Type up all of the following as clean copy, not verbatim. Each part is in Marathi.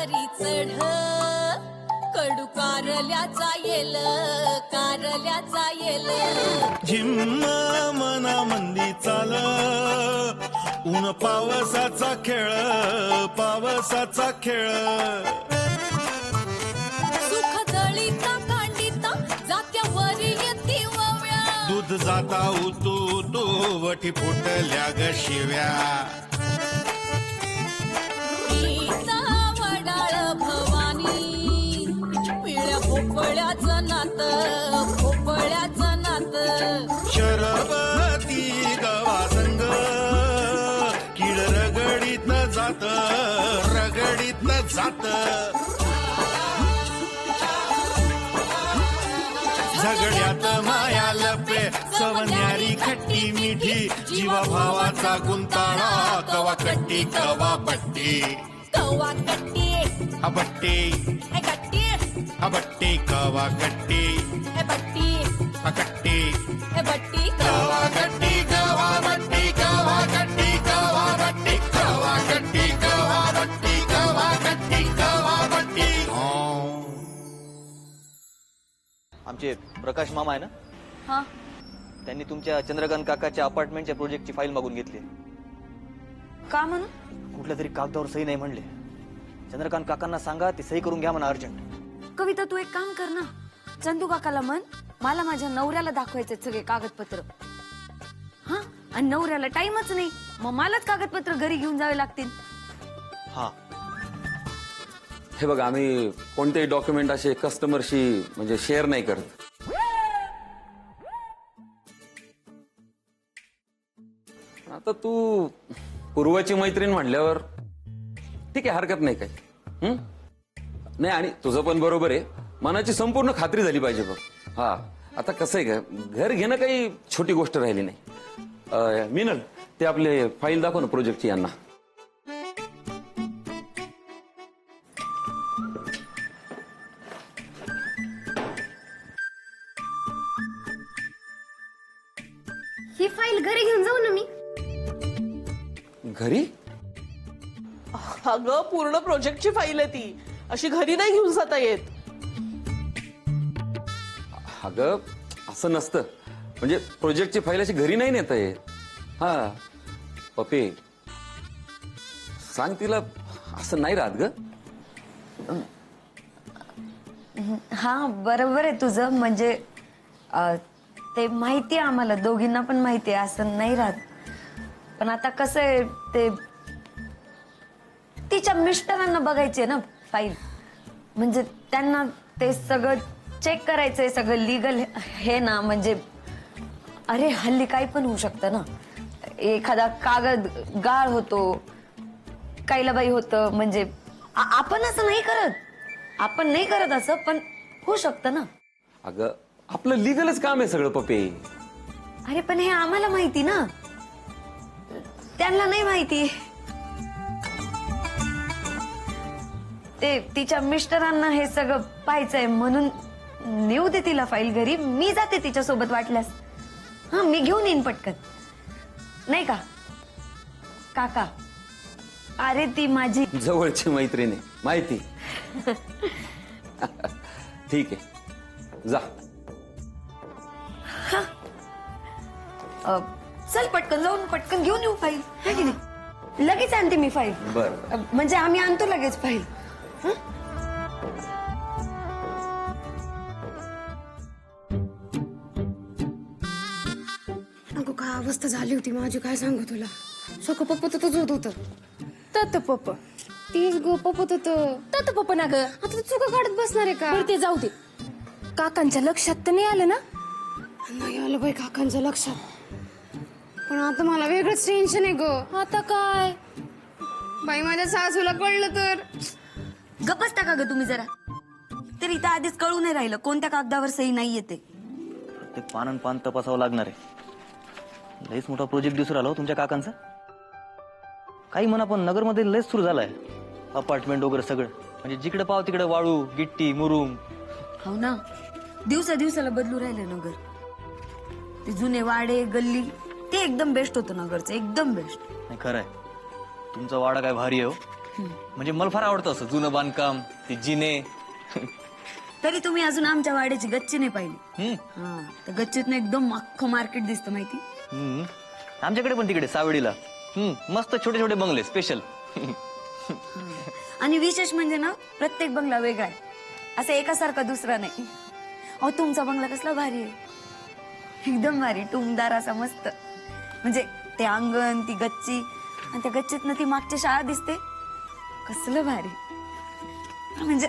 वरी चढ कडू कारल्याचा येल झिम्म मना मंदी चाल ऊन पावसाचा खेळ सुख दळीता कांडिता जात्यावरी येती वव्या दूध जाता उतू वठी फुटल्या ग शिव्या गीता वडाळ भवानी पिळ्या भोपळ्याचं नात शरबती गवा संग किड रगडीत जात झगड्यात माया लपे सवन्यारी खट्टी मिठी जीवा भावाचा गुंताळा कवा कट्टी कवा बट्टी अबट्टी अबट्टी कवा कट्टी बट्टी अकट्टी बट्टी कवा कट्टी कवा बट्टी कवा कट्टी कवा बट्टी कवा कट्टी कवा बट्टी कवा कट्टी कवा बट्टी आमचे प्रकाश मामा आहे ना, हा त्यांनी तुमच्या चंद्रकांत काकाच्या अपार्टमेंटच्या प्रोजेक्टची फाईल मागून घेतली. का म्हणून? कुठल्या तरी कागदावर सही नाही म्हणले. चंद्रकांत काकांना सांगा ती सही करून घ्या म्हणा अर्जंट. कविता तू एक काम कर ना, चंदू काकाला म्हण मला माझ्या नवऱ्याला दाखवायचे सगळे कागदपत्र. हा आणि नवऱ्याला टाइमच नाही, मग मलाच कागदपत्र घरी घेऊन जावे लागतील. हा हे बघा, आम्ही कोणतेही डॉक्युमेंट असे कस्टमरशी म्हणजे शेअर नाही करत. आता तू पूर्वाची मैत्रीण म्हणल्यावर ठीक आहे, हरकत नाही काही. नाही आणि तुझं पण बरोबर आहे, मनाची संपूर्ण खात्री झाली पाहिजे बघ. हा आता कसं आहे का, घर घेणं काही छोटी गोष्ट राहिली नाही. मिनल, ते आपले फाईल दाखव ना प्रोजेक्टची यांना. ही फाईल घरी घेऊन जाऊ ना मी. घरी? अगं पूर्ण प्रोजेक्टची फाईल आहे ती, अशी घरी नाही घेऊन जाता येत. अगं असं नसतं, म्हणजे प्रोजेक्टची फाईल अशी घरी नाही नेता येत. हा पप्पे सांग तिला, असं नाही राहत ग. हा बरोबर आहे तुझं, म्हणजे ते माहिती आहे आम्हाला दोघींना पण माहिती आहे असं नाही राहत. पण आता कसं आहे, ते तिच्या मिस्टरांना बघायचे ना फाईल, म्हणजे त्यांना ते सगळं चेक करायचंय, सगळं लीगल हे ना. म्हणजे अरे हल्ली काही पण होऊ शकतं ना, एखादा कागद गाळ होतो, कायलाबाई होतं. म्हणजे आपण असं नाही करत, आपण नाही करत असं, पण होऊ शकतं ना. अगं आपलं लिगलच काम आहे सगळं पप्पे. अरे पण हे आम्हाला माहिती ना, त्यांना नाही माहिती. ते तिच्या मिस्टरांना हे सगळं पाहायचंय म्हणून नेऊ दे तिला फाईल घरी. मी जाते तिच्या सोबत वाटल्यास. हा मी घेऊन येईन पटकन, नाही का काका? अरे ती माझी जवळची मैत्रीण आहे माहिती. ठीक आहे, जा. चल पटकन जाऊन पटकन घेऊन येऊ फाईल, है की नाही? लगेच आणते मी फाईल. बरं. म्हणजे आम्ही आणतो लगेच फाईल. अगं काय अवस्था झाली होती माझी, काय सांगू तुला. सगळं पप्पा तर होत होतं. तत पप्पा तीच गो पप्पत होतं. तत पप्पा ना ग. आता तू चुका काढत बसणार आहे का? बरं ते जाऊ दे, काकांच्या लक्षात तर नाही आलं ना? नाही आलं बाई काकांच्या लक्षात, पण आता मला वेगळंच टेन्शन आहे ग. आता काय बाई माझ्या सासूला कळलं तर. गप्प बसता का ग तुम्ही जरा? तर इथं आधीच कळू नाही राहिलं कोणत्या कागदावर सही नाही येते. ते पान तपासावं लागणार आहे. लयच मोठा प्रोजेक्ट दिसून आला हो तुमच्या काकांचा. काही म्हणा पण नगरमध्ये लयच सुरू झालाय, अपार्टमेंट वगैरे सगळं. म्हणजे जिकडे पाव तिकडे वाळू गिट्टी मुरुम. हो ना, दिवसाला बदलू राहिले नगर. ते जुने वाडे गल्ली ते एकदम बेस्ट होतं नगरचं, एकदम बेस्ट. नाही खरंय, तुमचा वाडा काय भारी आहे हो. म्हणजे मला फार आवडतं असं जुनं बांधकाम, ते जिने. तरी तुम्ही अजून आमच्या वाड्याची गच्ची नाही पाहिली. हम्म. हा तर गच्चीतनं एकदम अख्खं मार्केट दिसतं माहिती. हम्म. आमच्याकडे पण तिकडे सावडीला मस्त छोटे छोटे बंगले स्पेशल. आणि विशेष म्हणजे ना प्रत्येक बंगला वेगळा आहे, असं एकासारखा दुसरा नाही. अहो तुमचा बंगला कसला भारी आहे, एकदम भारी टुमदार असा मस्त. म्हणजे ते अंगण, ती गच्ची आणि त्या गच्चीतनं ती मागची शाळा दिसते, कसलं भारी. म्हणजे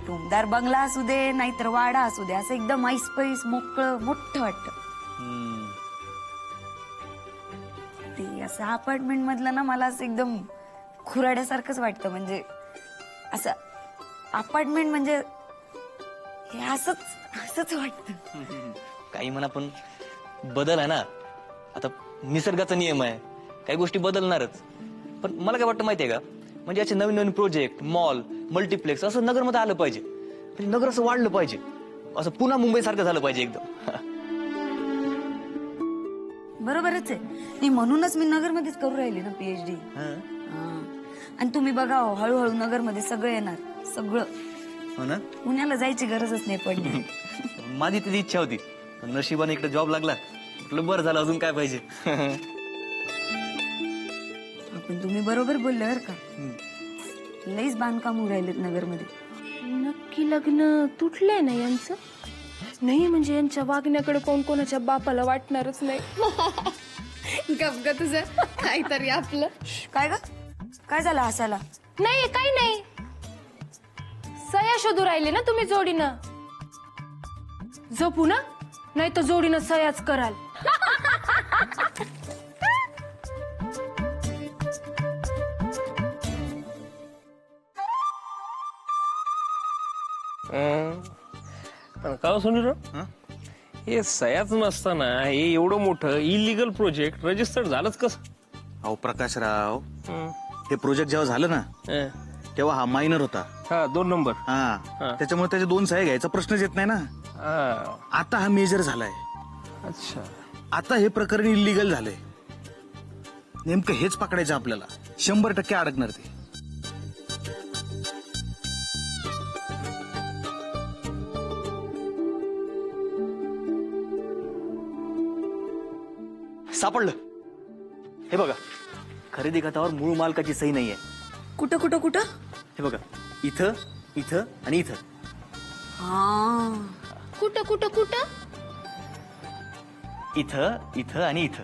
टुमदार बंगला असू दे नाहीतर वाडा असू दे, असं एकदम ऐसपैस मोकळं मोठं वाटतं. ते असं अपार्टमेंट मधलं ना मला असं एकदम खुराड्यासारखंच वाटतं. म्हणजे असं अपार्टमेंट म्हणजे हे असंच असंच वाटतं. काही म्हणा पण बदल आहे ना, आता निसर्गाचा नियम आहे, काही गोष्टी बदलणारच. पण मला काय वाटतं माहितीये का, म्हणजे याचे नवीन नवीन प्रोजेक्ट, मॉल, मल्टिप्लेक्स असं नगरमध्ये आलं पाहिजे. म्हणजे नगर असं वाढलं पाहिजे, असं पुन्हा मुंबई सारखं झालं पाहिजे एकदम. बरोबरच आहे. नाही म्हणूनच मी नगरमध्येच करू राहिली ना PhD. आणि तुम्ही बघा हो, हळूहळू नगरमध्ये सगळं येणार, सगळं. हो ना. पुण्याला जायची गरजच नाही पडली. माझी तिची इच्छा होती, पण नशिबाने इकडे जॉब लागला, म्हटलं बरं झालं, अजून काय पाहिजे. पण तुम्ही बरोबर बोलले बरं का, लईच बांधकाम होऊ राहिलेत नगरमध्ये. नक्की लग्न तुटलंय ना यांचं? नाही म्हणजे यांच्या वागण्याकडे कोण कोणाच्या बापाला वाटणारच नाही. गप ग तुझं काहीतरी आपलं. काय ग, काय झालं हसायला? नाही काही नाही, सया शोधू राहिले ना तुम्ही जोडीनं. जपू ना, नाही तर जोडीनं सयाच कराल. पण का सुनील, हे सयाच नसताना हे एवढं मोठं इलिगल प्रोजेक्ट रजिस्टर्ड झालंच कसं? अहो प्रकाशराव, हे प्रोजेक्ट जेव्हा झालं ना तेव्हा हा मायनर होता. हा 2 नंबर. हा त्याच्यामुळे त्याचे 2 सह्या घ्यायचा प्रश्नच येत नाही ना. आता हा मेजर झालाय. अच्छा, आता हे प्रकरण इलिगल झालंय. नेमकं हेच पकडायचं आपल्याला, 100% अडकणार ते. सापडलं. हे बघा, खरेदी खतावर मूळ मालकाची सही नाहीये. कुठं कुठं कुठं? हे बघा, इथं, इथं आणि इथं. कुठं कुठं कुठं? इथं, इथं आणि इथं.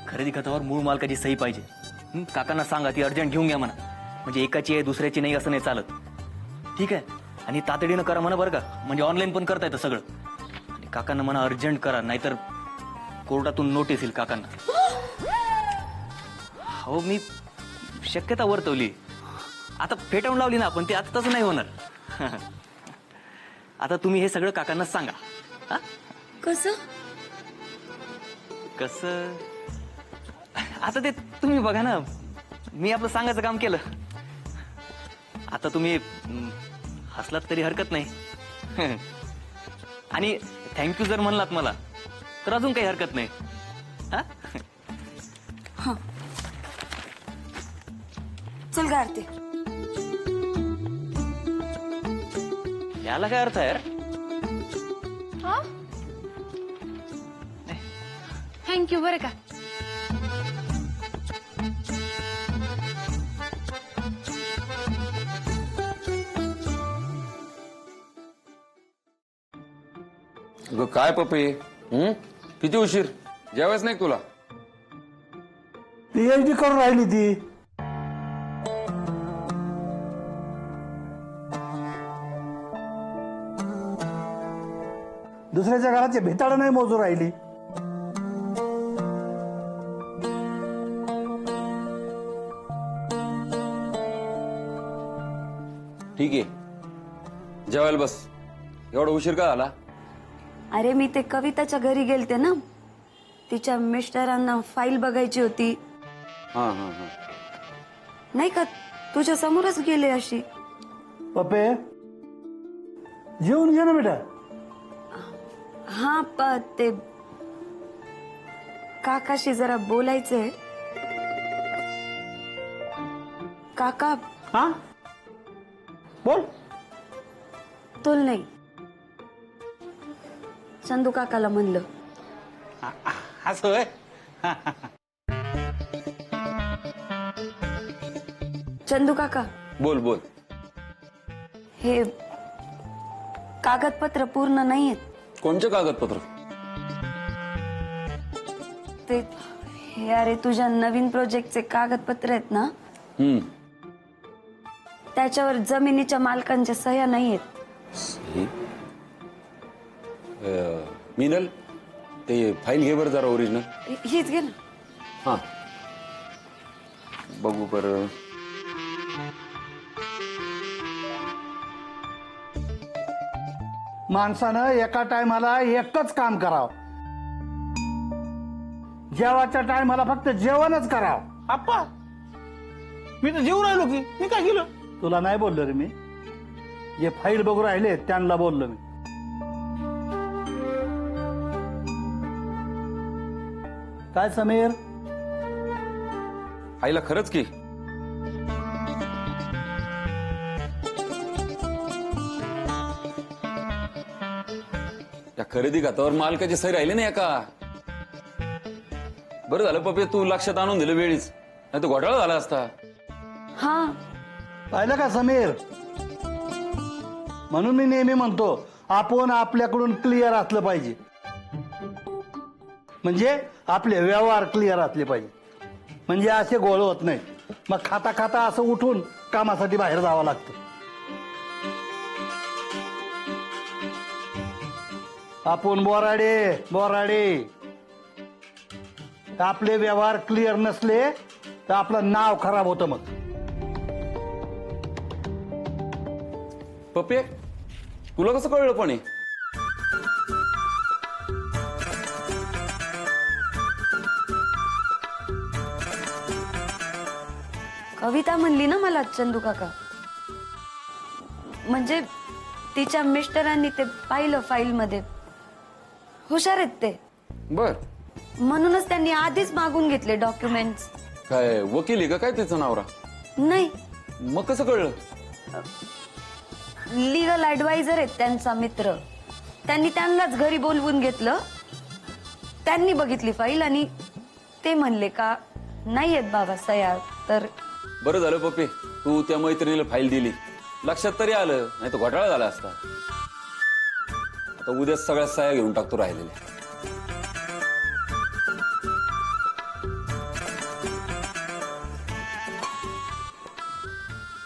खरेदी खतावर मूळ मालकाची सही पाहिजे. काकांना सांगा ती अर्जंट घेऊन घ्या म्हणा, म्हणजे एकाची आहे दुसऱ्याची नाही असं नाही चालत. ठीक आहे, आणि तातडीनं करा म्हणा बरं का, म्हणजे ऑनलाईन पण करता येतं सगळं. आणि काकांना म्हणा अर्जंट करा, नाहीतर कोर्टातून नोटीस येईल काकांना. हो, मी शक्यता वर्तवली, आता फेटाळून लावली ना आपण, ते आता तसं नाही होणार. आता तुम्ही हे सगळं काकांना सांगा. कसं कसं आता ते तुम्ही बघा ना, मी आपलं सांगायचं काम केलं. आता तुम्ही हसलात तरी हरकत नाही. आणि थँक्यू जर म्हणलात मला तर अजून काही हरकत नाही. चल ग आरती. याला काय अर्थ आहे? थँक्यू बरं का. काय पप्पी, किती उशीर? जेवायच नाही तुला? PhD करून राहिली ती. दुसऱ्याच्या घराचे भेताळ नाही मोजू राहिली. ठीक आहे, जेवायला बस. एवढा उशीर का झाला? अरे मी ते कविताच्या घरी गेलते ना, तिच्या मिस्टरांना फाईल बघायची होती. नाही का, तुझ्या समोरच गेले अशी. पप्पे जेवून घे ना बेटा. हा ते काकाशी जरा बोलायचंय. काका हा बोल. तुल नाही, चंदू काकाला म्हणलं. असं होय. चंदू काका, बोल बोल. हे कागदपत्र पूर्ण नाहीयेत. कोणचे कागदपत्र? ते हे अरे तुझ्या नवीन प्रोजेक्टचे कागदपत्र आहेत ना, त्याच्यावर जमिनीच्या मालकांच्या सह्या नाहीयेत. मिनल, ते फाईल घे बरं जरा ओरिजिनल. हीच घे ना. हा, बघू बरं. माणसानं एका टायमाला एकच काम करावं. जेवाच्या टायमाला फक्त जेवणच करावं. आप्पा मी तर जेवू राहिलो की, मी काय केलं? तुला नाही बोललो रे मी, जे फाईल बघू राहिले त्यांना बोललो मी. काय समीर, आईला खरंच की त्या खरेदी खात्यावर मालकाची सही राहिली नाही का? बरं झालं पप्पे तू लक्षात आणून दिलं वेळीच, नाही तर घोटाळा झाला असता. हा, पाहिलं का समीर, म्हणून मी नेहमी म्हणतो आपण आपल्याकडून क्लिअर असलं पाहिजे, म्हणजे आपले व्यवहार क्लिअर असले पाहिजे, म्हणजे असे गोळ होत नाही. मग खाता खाता असं उठून कामासाठी बाहेर जावं लागतं. आपण बोराडे बोराडे, आपले व्यवहार क्लिअर नसले तर आपलं नाव खराब होतं. मग पप्पे तुला कसं कळलं पण हे? कविता म्हणली ना मला चंदू काका, म्हणजे तिच्या मिस्टरांनी ते पाहिलं फाईल मध्ये. हुशार आहेत ते, बर. म्हणूनच त्यांनी आधीच मागून घेतले डॉक्युमेंट्स. काय वकील आहे का काय तिचा नवरा? नाही, मग कसं कळलं? लीगल ऍडवायझर आहेत त्यांचा मित्र. त्यांनी त्यांनाच घरी बोलवून घेतलं. त्यांनी बघितली फाईल आणि ते म्हणले का नाही आहेत बाबा सह्या. तर बरं झालं पप्पे तू त्या मैत्रिणीला फाईल दिली, लक्षात तरी आलं, नाही तर घोटाळा झाला असता. आता उद्या सगळ्या सह्या घेऊन टाकतो राहिलेल्या.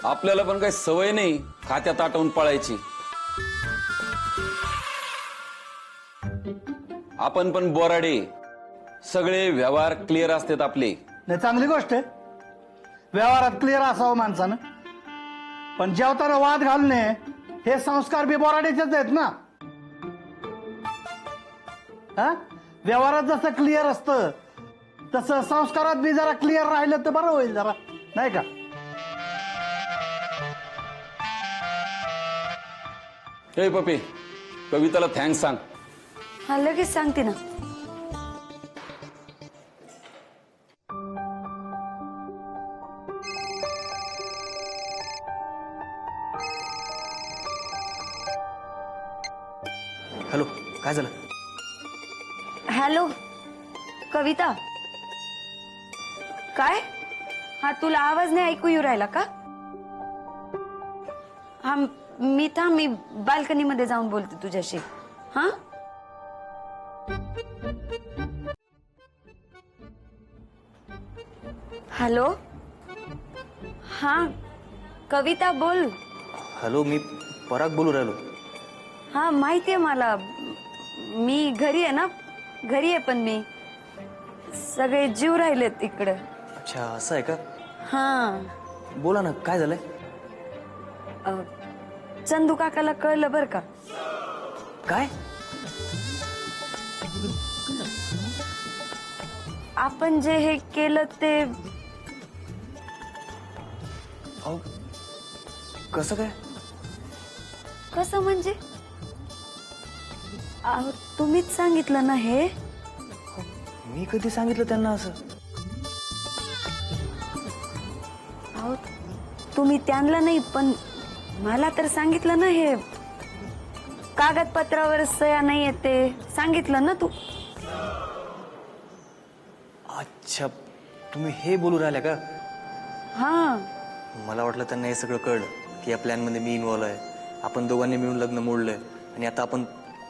आपल्याला पण काही सवय नाही खात्यात आटवून पळायची. आपण पण बोराडे, सगळे व्यवहार क्लिअर असतात आपले. नाही, चांगली गोष्ट आहे व्यवहारात क्लिअर असावं माणसानं, पण जेवताना वाद घालणे हे संस्कार बी बोराडेचेच आहेत ना. हा, व्यवहारात जसं क्लिअर असतं तसं संस्कारात बी जरा क्लिअर राहिलं तर बरं होईल जरा, नाही का? हे पप्पे कविताला थँक्स सांग. हा लगेच सांगते ना. हॅलो, काय झालं? हॅलो कविता, काय? हा तुला आवाज नाही ऐकू येऊ राहिला का? हा मी बाल्कनी मध्ये जाऊन बोलते तुझ्याशी. हा हॅलो, हा कविता बोल. हॅलो, मी पराग बोलू राहिलो. हा माहितीये मला, मी घरी आहे ना, घरी आहे पण मी सगळे जीव राहिलेत इकडं. अच्छा असं आहे का? हा बोला ना, काय झालंय? चंदू काकाला कळलं बर का. काय? आपण जे हे केलं ते. अहो, कसं काय? कसं म्हणजे? अहो तुम्हीच सांगितलं ना हे. मी कधी सांगितलं त्यांना असं? अहो तुम्ही त्यांना नाही पण मला तर सांगितलं ना, हे कागदपत्रावर सह्या नाही येत ते सांगितलं ना तू. अच्छा, तुम्ही हे बोलू राहिल्या का? हा, मला वाटलं त्यांना हे सगळं कळलं की या प्लॅन मध्ये मी इन्व्हॉल्व आहे, आपण दोघांनी मिळून लग्न मोडलंय आणि आता आपण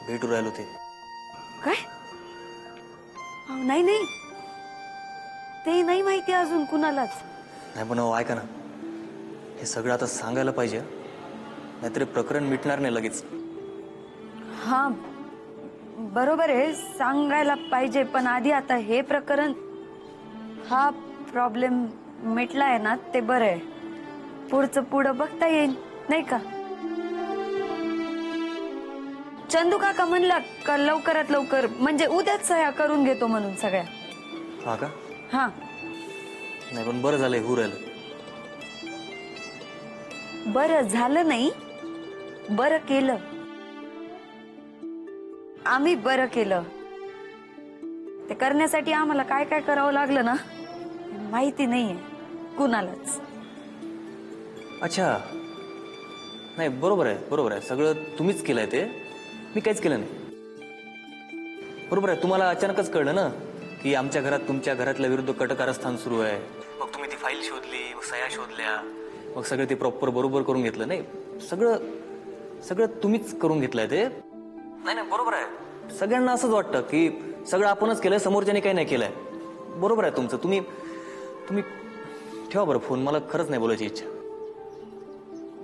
भेटू राहिलो. काय? अहो, नाही नाही, ते नाही माहिती अजून कुणालाच. नाही पण ऐका ना, हे सगळं आता सांगायला पाहिजे, नाहीतर प्रकरण मिटणार नाही लगेच. हा बरोबर आहे, सांगायला पाहिजे, पण आधी आता हे प्रकरण, हा प्रॉब्लेम मिटला आहे ना ते बरं आहे. पुढचं पुढं बघता येईल नाही का. चंदू काका म्हणला का लवकरात लवकर, म्हणजे उद्याच सह्या करून घेतो म्हणून सगळ्या. हा का? हा नाही पण बरं झालंय, होऊ राहिलं. बरं झालं नाही, बरं केलं. आम्ही बरं केलं. ते करण्यासाठी आम्हाला काय काय करावं लागलं ना माहिती नाहीये कुणालाच. अच्छा, नाही बरोबर आहे, बरोबर आहे, सगळं तुम्हीच केलंय, ते मी काहीच केलं नाही. बरोबर आहे, तुम्हाला अचानकच कळलं ना की आमच्या घरात तुमच्या घरातल्या विरुद्ध कटकारस्थान सुरू आहे. मग तुम्ही ती फाईल शोधली, मग सह्या शोधल्या, मग सगळं ते प्रॉपर बरोबर करून घेतलं. नाही, सगळं सगळं तुम्हीच करून घेतलंय ते. नाही नाही बरोबर आहे, सगळ्यांना असंच वाटतं की सगळं आपणच केलंय, समोरच्याने काही नाही केलंय. बरोबर आहे तुमचं. तुम्ही तुम्ही ठेवा बरं फोन, मला खरंच नाही बोलायची इच्छा.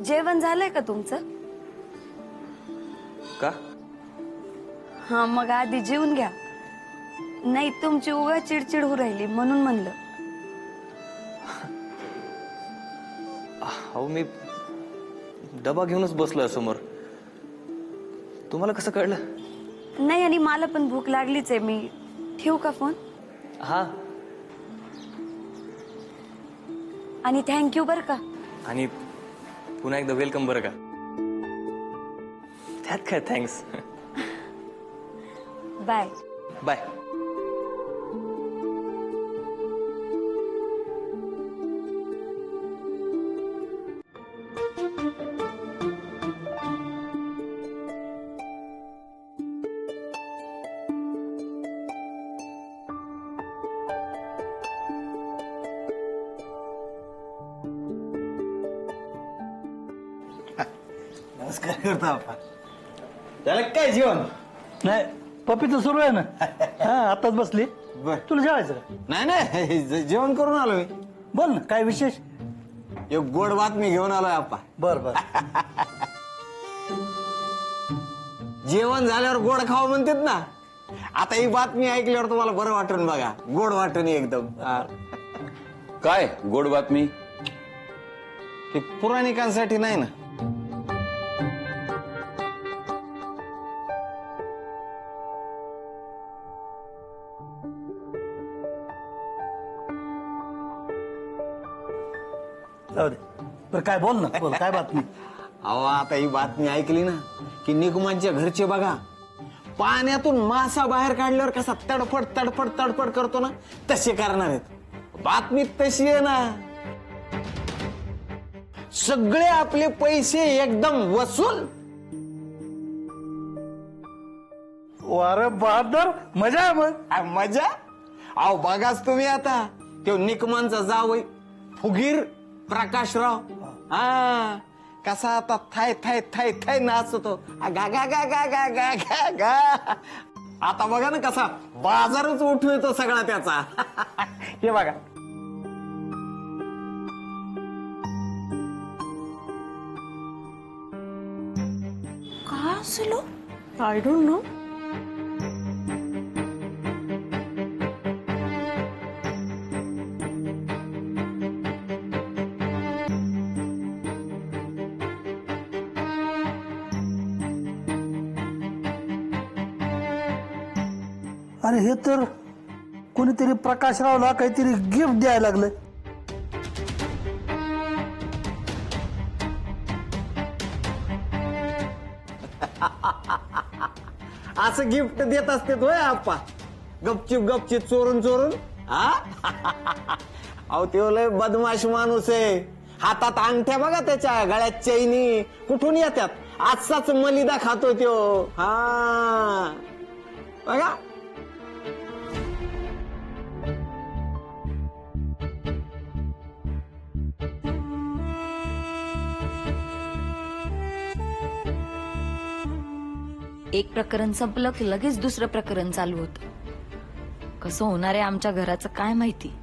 जेवण झालंय का तुमचं? का? हा मग आधी जेवून घ्या, नाही तुमची उगा चिडचिड होऊ राहिली म्हणून म्हणलं. अहो मी डबा घेऊनच बसलोय समोर, तुम्हाला कसं कळलं? नाही, आणि मला पण भूक लागलीच आहे. मी ठेवू का फोन? हा, आणि थँक्यू बर का. आणि पुन्हा एकदा वेलकम बरं का. त्यात काय थँक्स. Bye bye. नमस्कार करतो आपण. त्याला काय जेवण? नाही, पप्पीचं सुरू आहे ना. हा, आताच बसली. तुला जेवायचं का? नाही नाही, जेवण करून आलो मी. बोल ना, काय विशेष? एक गोड बातमी घेऊन आलोय आप्पा. बर बर. जेवण झाल्यावर गोड खावं म्हणतात ना, आता ही बातमी ऐकल्यावर तुम्हाला बरं वाटून बघा, गोड वाटून एकदम. काय गोड बातमी? ते पुराणिकांसाठी नाही ना. जाऊ दे. बरं काय बोल ना, बोल काय बातमी? अहो आता ही बातमी ऐकली ना की निकुमांच्या घरचे बघा, पाण्यातून मासा बाहेर काढल्यावर कसा तडफड तडफड तडफड करतो ना, तसे करणार आहेत. बातमी तशी आहे ना, सगळे आपले पैसे एकदम वसूल. अरे बहादर, मजा आहे मग. मजा? अहो बघाच तुम्ही आता, तो निकमांचा जावई फुगीर प्रकाशराव, हा कसा आता थाय थाय थाय थाय नाचतो. गा गा गा गा गा गा गा गा. आता बघा ना कसा बाजारच उठू येतो सगळा त्याचा. हे बघा. काय असेल? I don't know. आणि हे तर कोणीतरी प्रकाशरावला काहीतरी गिफ्ट द्यायला लागलं. असं गिफ्ट देत असते होय आप्पा, गपचिप गपचिप चोरून चोरून. हा अहो ते लय बदमाश माणूस आहे. हातात अंगठ्या बघा त्याच्या, गळ्यात चैनी कुठून येतात? आजचाच मलिदा खातो त्यो. हा बघा. एक प्रकरण संपलं की लगेच दुसरं प्रकरण चालू होतं. कसं होणार आहे आमच्या घराचं काय माहिती.